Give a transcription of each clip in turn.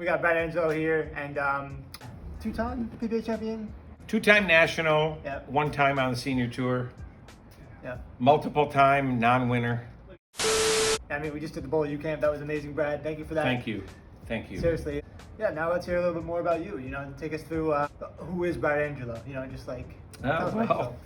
We got Brad Angelo here, and two-time PBA champion. Two-time national, Yep. one time on the senior tour, Yep. multiple-time non-winner. I mean, we just did the Bowl U camp. That was amazing, Brad. Thank you for that. Thank you. Thank you. Seriously. Yeah, now let's hear a little bit more about you. You know, take us through who is Brad Angelo. You know, just like tell us about yourself.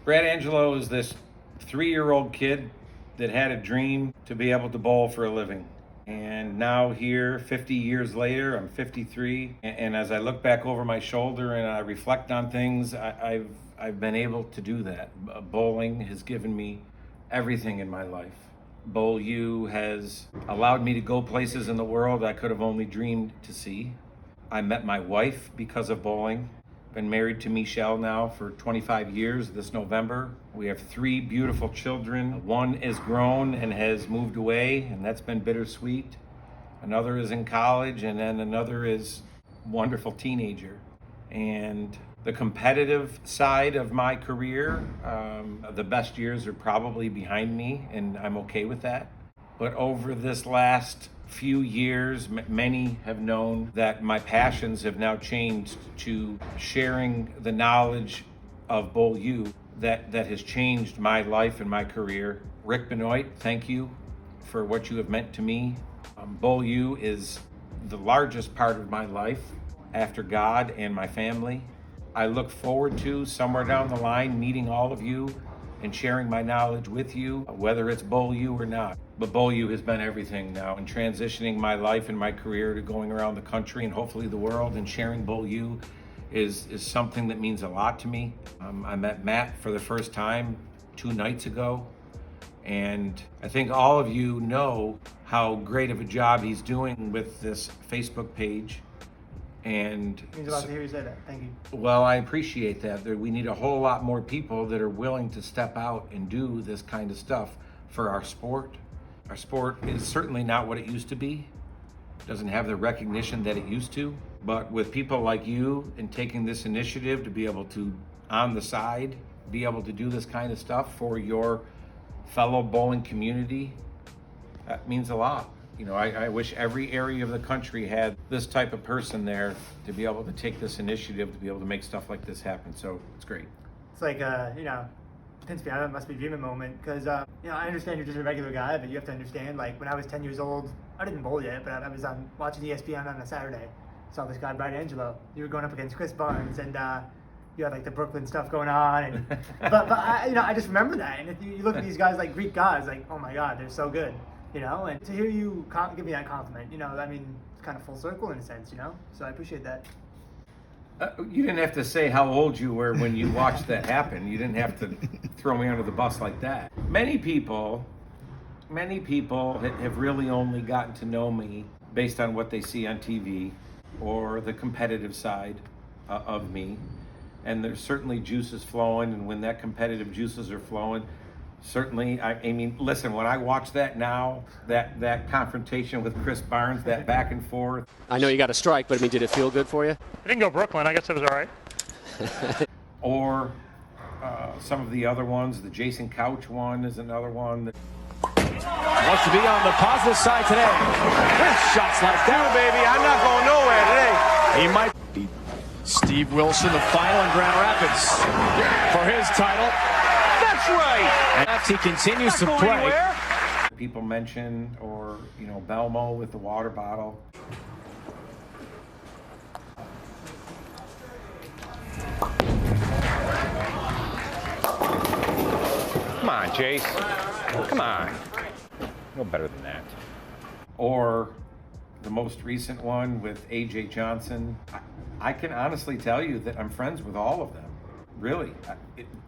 Brad Angelo is this 3-year-old kid that had a dream to be able to bowl for a living. And now here, 50 years later, I'm 53. And as I look back over my shoulder and I reflect on things, I've been able to do that. Bowling has given me everything in my life. Bowl U has allowed me to go places in the world I could have only dreamed to see. I met my wife because of bowling. Been married to Michelle now for 25 years this November. We have 3 beautiful children. One is grown and has moved away, and that's been bittersweet. Another is in college, and then another is a wonderful teenager. And the competitive side of my career, the best years are probably behind me, and I'm okay with that. But over this last few years, many have known that my passions have now changed to sharing the knowledge of Bowl U that has changed my life and my career. Rick Benoit, thank you for what you have meant to me. Bowl U is the largest part of my life after God and my family. I look forward to somewhere down the line meeting all of you and sharing my knowledge with you, whether it's Bowl U or not. But Bowl U has been everything now, and transitioning my life and my career to going around the country and hopefully the world and sharing Bowl U is something that means a lot to me. I met Matt for the first time 2 nights ago, and I think all of you know how great of a job he's doing with this Facebook page. And It means a lot to hear you say that. Thank you. well, I appreciate that. We need a whole lot more people that are willing to step out and do this kind of stuff for our sport. Our sport is certainly not what it used to be. It doesn't have the recognition that it used to. But with people like you and taking this initiative to be able to, on the side, be able to do this kind of stuff for your fellow bowling community, that means a lot. You know, I wish every area of the country had this type of person there to be able to take this initiative, to be able to make stuff like this happen. So it's great. It's like, you know, pinch me, it must be a dreaming moment, because, you know, I understand you're just a regular guy, but you have to understand, like, when I was 10 years old, I didn't bowl yet, but I was watching ESPN on a Saturday. Saw this guy, Brad Angelo. You were going up against Chris Barnes, and you had, like, the Brooklyn stuff going on. And, but I, you know, I just remember that. And if you look at these guys like Greek gods, like, oh my God, they're so good. You know, and to hear you give me that compliment, you know, I mean, it's kind of full circle in a sense, you know? So I appreciate that. You didn't have to say how old you were when you watched that happen. You didn't have to throw me under the bus like that. Many people have really only gotten to know me based on what they see on TV or the competitive side of me. And there's certainly juices flowing, and when that competitive juices are flowing, certainly, I mean, listen, when I watch that now, that confrontation with Chris Barnes, that back and forth. I know you got a strike, but I mean, did it feel good for you? I didn't go Brooklyn. I guess it was all right. Or some of the other ones, the Jason Couch one is another one. Wants to be on the positive side today. With shots like that, baby. I'm not going nowhere today. He might be Steve Wilson, the final in Grand Rapids for his title. That's right. And he continues to play. Anywhere. People mention, or, you know, Belmo with the water bottle. Come on, Chase. Come on. No better than that. Or the most recent one with AJ Johnson. I can honestly tell you that I'm friends with all of them. Really.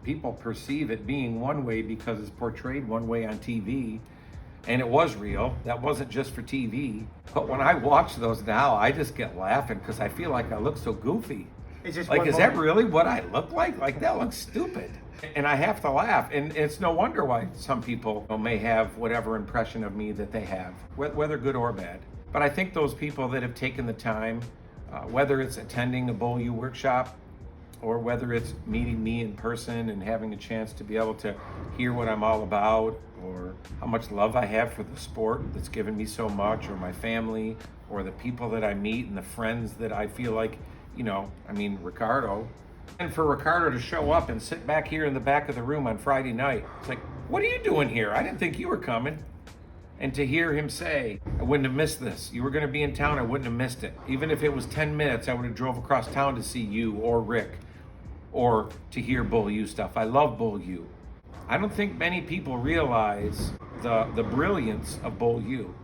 People perceive it being one way because it's portrayed one way on TV. And it was real. That wasn't just for TV. But when I watch those now, I just get laughing because I feel like I look so goofy. It's just like, is that really what I look like? Like, that looks stupid. And I have to laugh. And it's no wonder why some people may have whatever impression of me that they have, whether good or bad. But I think those people that have taken the time, whether it's attending a Bowl U workshop, or whether it's meeting me in person and having a chance to be able to hear what I'm all about, or how much love I have for the sport that's given me so much, or my family, or the people that I meet and the friends that I feel like, Ricardo. And for Ricardo to show up and sit back here in the back of the room on Friday night, it's like, what are you doing here? I didn't think you were coming. And to hear him say, I wouldn't have missed this. You were going to be in town, I wouldn't have missed it. Even if it was 10 minutes, I would have drove across town to see you or Rick, or to hear Bull U stuff. I love Bull U. I don't think many people realize the brilliance of Bull U.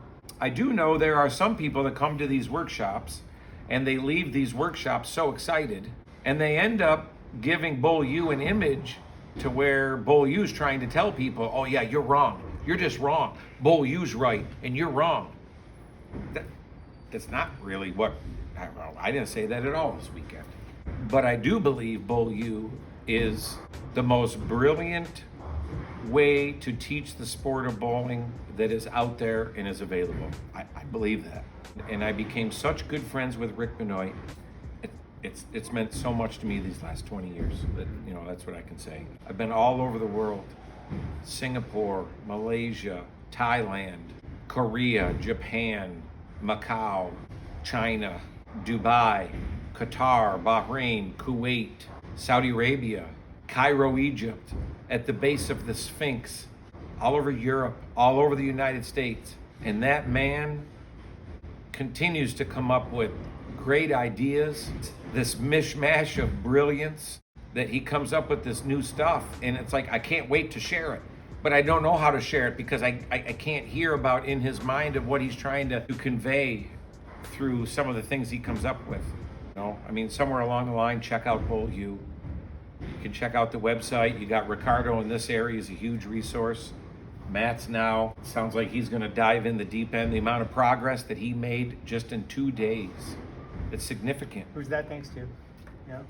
I do know there are some people that come to these workshops and they leave these workshops so excited, and they end up giving Bull U an image to where Bull U's trying to tell people, oh yeah, you're wrong. You're just wrong. Bull U's right and you're wrong. That's not really what, I didn't say that at all this weekend. But I do believe Bull U is the most brilliant way to teach the sport of bowling that is out there and is available. I believe that. And I became such good friends with Rick Benoit. It's meant so much to me these last 20 years that, that's what I can say. I've been all over the world. Singapore, Malaysia, Thailand, Korea, Japan, Macau, China, Dubai, Qatar, Bahrain, Kuwait, Saudi Arabia, Cairo, Egypt, at the base of the Sphinx, all over Europe, all over the United States. And that man continues to come up with great ideas, this mishmash of brilliance, that he comes up with this new stuff. And it's like, I can't wait to share it. But I don't know how to share it because I can't hear about in his mind of what he's trying to convey through some of the things he comes up with. Somewhere along the line, check out Bull U. You can check out the website. You got Ricardo in this area is a huge resource. Matt's now, sounds like he's gonna dive in the deep end. The amount of progress that he made just in 2 days, it's significant. Who's that thanks to? Yeah.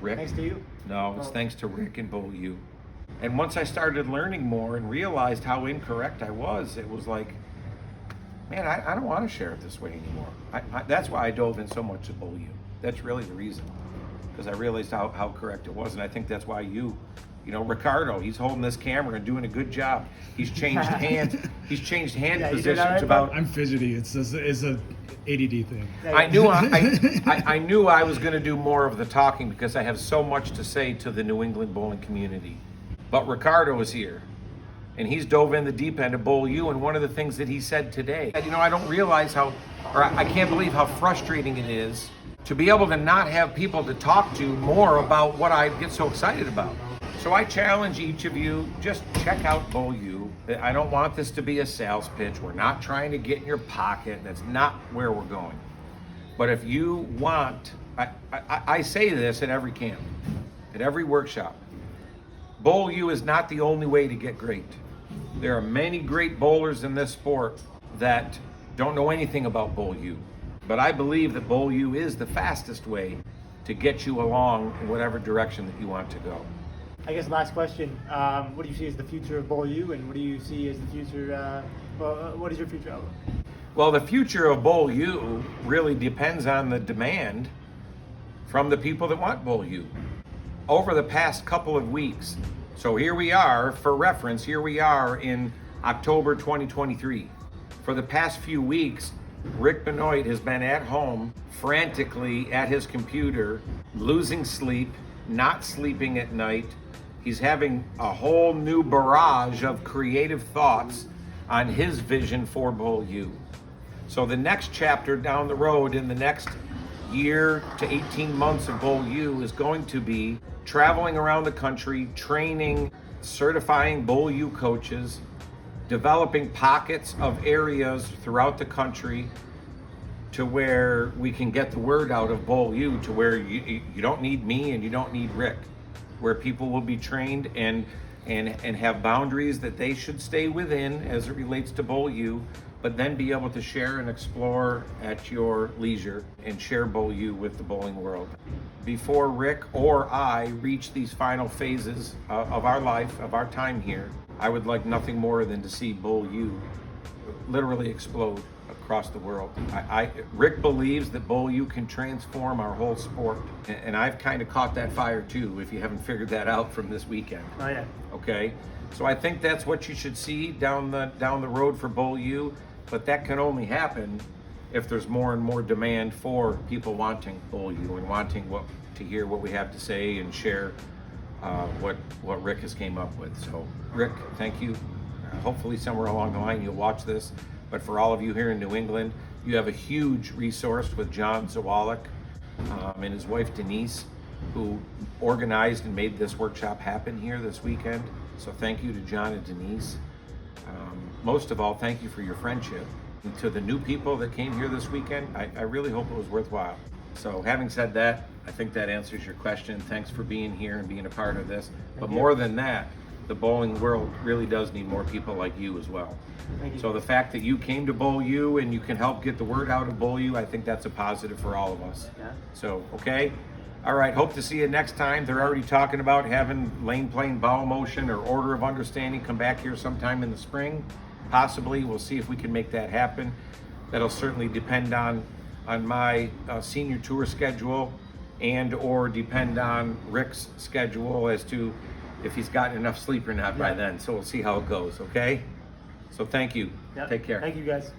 Rick? Thanks to you? No, it's thanks to Rick and Bull U. And once I started learning more and realized how incorrect I was, it was like, man, I don't want to share it this way anymore. That's why I dove in so much to Bull U. That's really the reason, because I realized how correct it was. And I think that's why Ricardo, he's holding this camera and doing a good job. He's changed hands. He's changed hand positions right, about. I'm fidgety. It's a ADD thing. I knew I was going to do more of the talking because I have so much to say to the New England bowling community. But Ricardo is here, and he's dove in the deep end of Bull U. And one of the things that he said today, I don't realize I can't believe how frustrating it is to be able to not have people to talk to more about what I get so excited about. So I challenge each of you, just check out Bull U. I don't want this to be a sales pitch. We're not trying to get in your pocket. That's not where we're going. But if you want, I say this at every camp, at every workshop, Bull U is not the only way to get great. There are many great bowlers in this sport that don't know anything about Bull U. But I believe that Bull U is the fastest way to get you along in whatever direction that you want to go. I guess last question, what do you see as the future of Bull U, and what do you see as the future, what is your future outlook? Well, the future of Bull U really depends on the demand from the people that want Bull U. Over the past couple of weeks, so here we are, for reference, here we are in October 2023. For the past few weeks, Rick Benoit has been at home, frantically at his computer, losing sleep, not sleeping at night. He's having a whole new barrage of creative thoughts on his vision for Bull U. So the next chapter down the road in the next year to 18 months of Bull U is going to be traveling around the country, training, certifying Bull U coaches, developing pockets of areas throughout the country to where we can get the word out of Bull U, to where you don't need me and you don't need Rick, where people will be trained and have boundaries that they should stay within as it relates to Bull U, but then be able to share and explore at your leisure and share Bull U with the bowling world. Before Rick or I reach these final phases of our life, of our time here, I would like nothing more than to see Bull U literally explode across the world. Rick believes that Bowl U can transform our whole sport, and I've kind of caught that fire too, if you haven't figured that out from this weekend. Oh yeah. Okay, so I think that's what you should see down the road for Bowl U, but that can only happen if there's more and more demand for people wanting Bowl U and wanting to hear what we have to say and share what Rick has came up with. So Rick, thank you. Hopefully somewhere along the line you'll watch this, but for all of you here in New England, you have a huge resource with John Zawalik and his wife Denise, who organized and made this workshop happen here this weekend. So thank you to John and Denise. Most of all, thank you for your friendship. And to the new people that came here this weekend, I really hope it was worthwhile. So having said that, I think that answers your question. Thanks for being here and being a part of this. But more than that, the bowling world really does need more people like you as well. Thank you. So the fact that you came to Bowl U and you can help get the word out of Bowl U, I think that's a positive for all of us. Yeah. So, okay? All right, hope to see you next time. They're already talking about having lane plane bowel motion or order of understanding come back here sometime in the spring. Possibly, we'll see if we can make that happen. That'll certainly depend on my senior tour schedule and or depend on Rick's schedule as to if he's gotten enough sleep or not by then. So we'll see how it goes, okay? So thank you. Yep. Take care. Thank you guys.